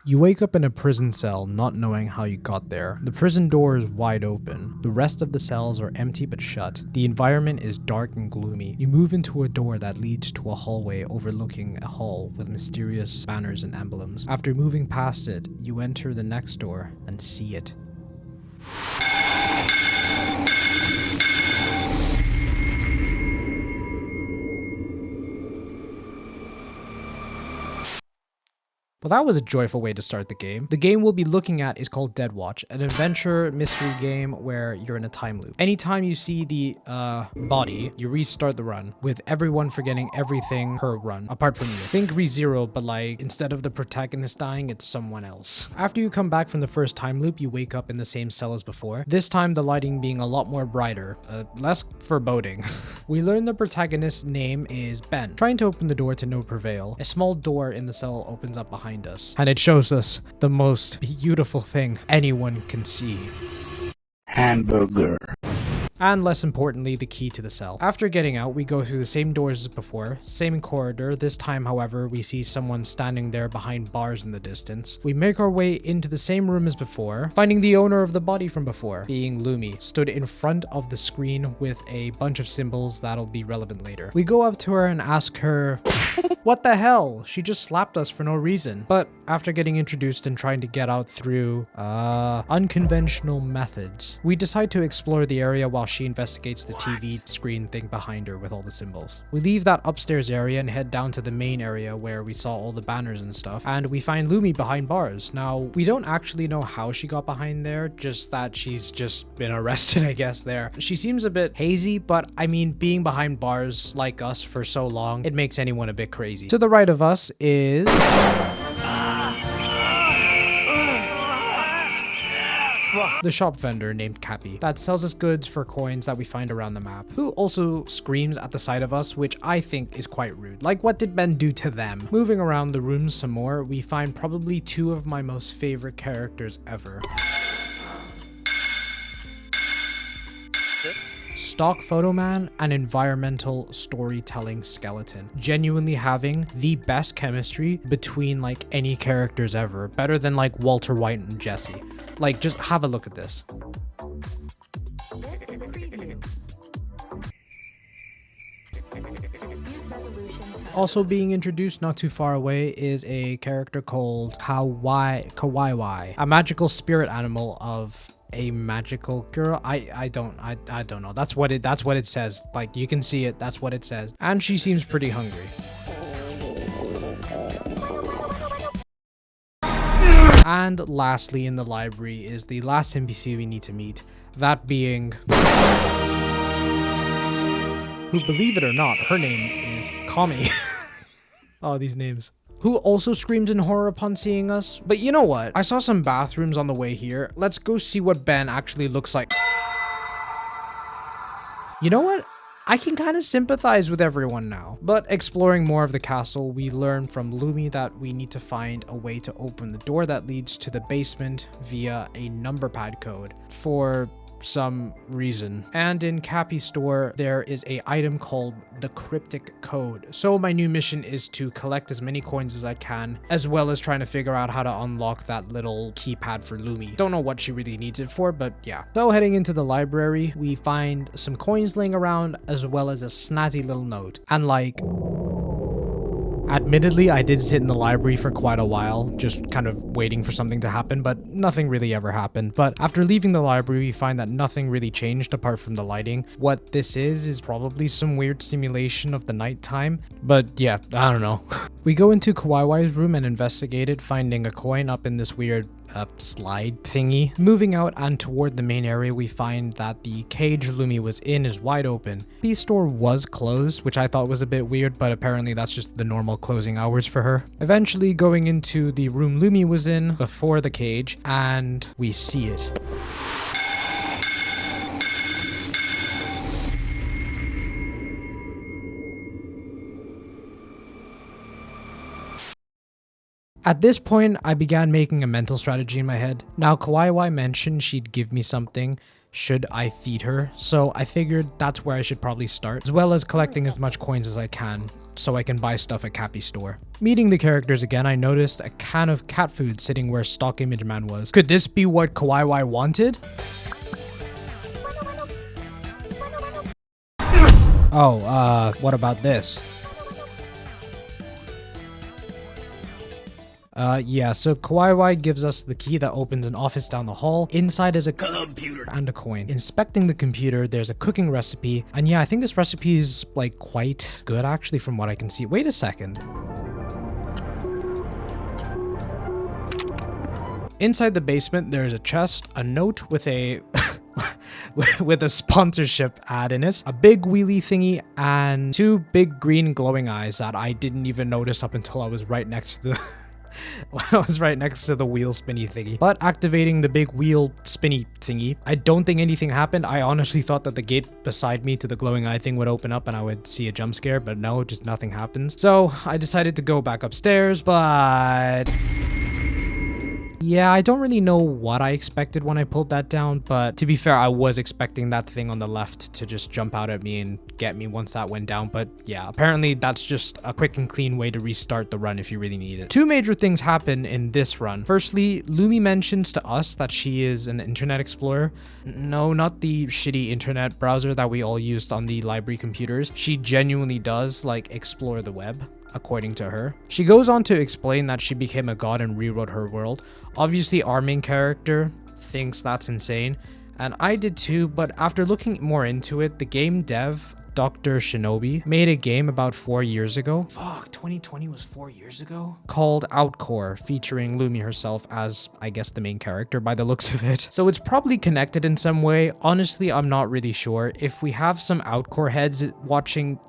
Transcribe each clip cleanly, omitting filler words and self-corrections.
You wake up in a prison cell not knowing how you got there. The prison door is wide open. The rest of the cells are empty but shut. The environment is dark and gloomy. You move into a door that leads to a hallway overlooking a hall with mysterious banners and emblems. After moving past it, you enter the next door and see it. Well, that was a joyful way to start the game. The game we'll be looking at is called Dead Watch, an adventure mystery game where you're in a time loop. Anytime you see the body, you restart the run, with everyone forgetting everything per run, apart from you. Think ReZero, but like, instead of the protagonist dying, it's someone else. After you come back from the first time loop, you wake up in the same cell as before, this time the lighting being a lot more brighter, less foreboding. We learn the protagonist's name is Ben. Trying to open the door to no prevail, a small door in the cell opens up behind us, and it shows us the most beautiful thing anyone can see. Hamburger. And less importantly, the key to the cell. After getting out, we go through the same doors as before, same corridor. This time, however, we see someone standing there behind bars in the distance. We make our way into the same room as before, finding the owner of the body from before, being Lumi, stood in front of the screen with a bunch of symbols that'll be relevant later. We go up to her and ask her, what the hell? She just slapped us for no reason. But after getting introduced and trying to get out through unconventional methods, we decide to explore the area while she investigates the TV screen thing behind her with all the symbols. We leave that upstairs area and head down to the main area where we saw all the banners and stuff, and we find Lumi behind bars. Now, we don't actually know how she got behind there, just that she's just been arrested, I guess, there. She seems a bit hazy, but I mean, being behind bars like us for so long, it makes anyone a bit crazy. To the right of us is... the shop vendor named Cappy that sells us goods for coins that we find around the map, who also screams at the sight of us, which I think is quite rude. Like, what did Ben do to them? Moving around the rooms some more, we find probably two of my most favorite characters ever. Stock photo man and environmental storytelling skeleton, genuinely having the best chemistry between like any characters ever, better than like Walter White and Jesse. Like, just have a look at this. This is a preview. Also being introduced not too far away is a character called Kawaiwai, a magical spirit animal of a magical girl. I don't know. That's what it says. Like, you can see it. That's what it says. And she seems pretty hungry. And lastly, in the library is the last NPC we need to meet, that being who, believe it or not, her name is Kami. Oh, these names. Who also screams in horror upon seeing us. But you know what? I saw some bathrooms on the way here. Let's go see what Ben actually looks like. You know what? I can kind of sympathize with everyone now. But exploring more of the castle, we learn from Lumi that we need to find a way to open the door that leads to the basement via a number pad code for some reason. And in Cappy's store, there is a item called the cryptic code. So my new mission is to collect as many coins as I can, as well as trying to figure out how to unlock that little keypad for Lumi. Don't know what she really needs it for, but yeah. So heading into the library, we find some coins laying around, as well as a snazzy little note. And like, admittedly, I did sit in the library for quite a while, just kind of waiting for something to happen, but nothing really ever happened. But after leaving the library, we find that nothing really changed apart from the lighting. What this is probably some weird simulation of the nighttime, but yeah, I don't know. We go into Kawaiwai's room and investigate it, finding a coin up in this weird slide thingy. Moving out and toward the main area, we find that the cage Lumi was in is wide open. The store was closed, which I thought was a bit weird, but apparently that's just the normal closing hours for her. Eventually going into the room Lumi was in before the cage, and we see it. At this point, I began making a mental strategy in my head. Now, Kawaiwai mentioned she'd give me something should I feed her. So I figured that's where I should probably start, as well as collecting as much coins as I can so I can buy stuff at Cappy's store. Meeting the characters again, I noticed a can of cat food sitting where stock image man was. Could this be what Kawaii wanted? Oh, what about this? Yeah, so Kawaii gives us the key that opens an office down the hall. Inside is a computer and a coin. Inspecting the computer, there's a cooking recipe. And yeah, I think this recipe is like quite good actually from what I can see. Wait a second. Inside the basement, there is a chest, a note with a with a sponsorship ad in it, a big wheelie thingy, and 2 big green glowing eyes that I didn't even notice up until I was right next to the when I was right next to the wheel spinny thingy. But activating the big wheel spinny thingy, I don't think anything happened. I honestly thought that the gate beside me to the glowing eye thing would open up and I would see a jump scare, but no, just nothing happens. So I decided to go back upstairs, but yeah, I don't really know what I expected when I pulled that down, but to be fair, I was expecting that thing on the left to just jump out at me and get me once that went down. But yeah, apparently that's just a quick and clean way to restart the run if you really need it. 2 major things happen in this run. Firstly, Lumi mentions to us that she is an internet explorer. No, not the shitty internet browser that we all used on the library computers. She genuinely does like explore the web, according to her. She goes on to explain that she became a god and rewrote her world. Obviously, our main character thinks that's insane, and I did too, but after looking more into it, the game dev, Dr. Shinobi, made a game about 4 years ago. Fuck, 2020 was 4 years ago? Called Outcore, featuring Lumi herself as, I guess, the main character by the looks of it. So it's probably connected in some way. Honestly, I'm not really sure. If we have some Outcore heads watching,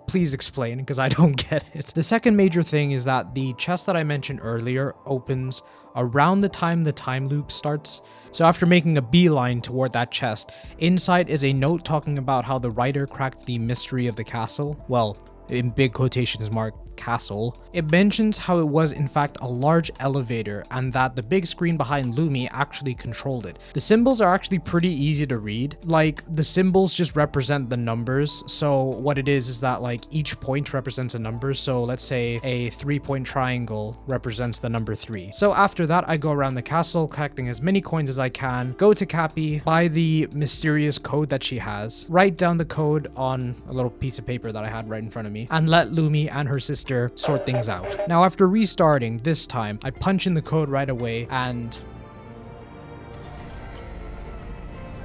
please explain, because I don't get it. The second major thing is that the chest that I mentioned earlier opens around the time the time loop starts. So after making a beeline toward that chest, inside is a note talking about how the writer cracked the mystery of the castle. Well, in big quotations mark, castle. It mentions how it was in fact a large elevator and that the big screen behind Lumi actually controlled it. The symbols are actually pretty easy to read. Like, the symbols just represent the numbers. So what it is that like each point represents a number. So let's say a 3-point triangle represents the number 3. So after that, I go around the castle collecting as many coins as I can, go to Cappy, buy the mysterious code that she has, write down the code on a little piece of paper that I had right in front of me, and let Lumi and her sister sort things out. Now, after restarting this time, I punch in the code right away and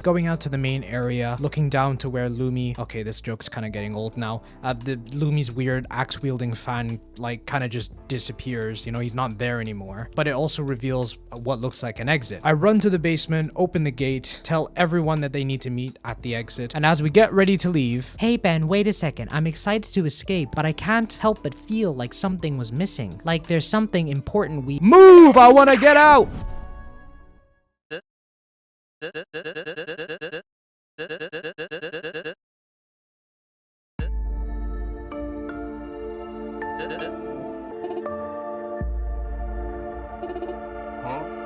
going out to the main area, looking down to where Lumi, okay, this joke's kind of getting old now. The Lumi's weird axe wielding fan like kind of just disappears, you know, he's not there anymore. But it also reveals what looks like an exit. I run to the basement, open the gate, tell everyone that they need to meet at the exit. And as we get ready to leave, Hey Ben, wait a second. I'm excited to escape, but I can't help but feel like something was missing. Like there's something important we— move! I want to get out! Huh?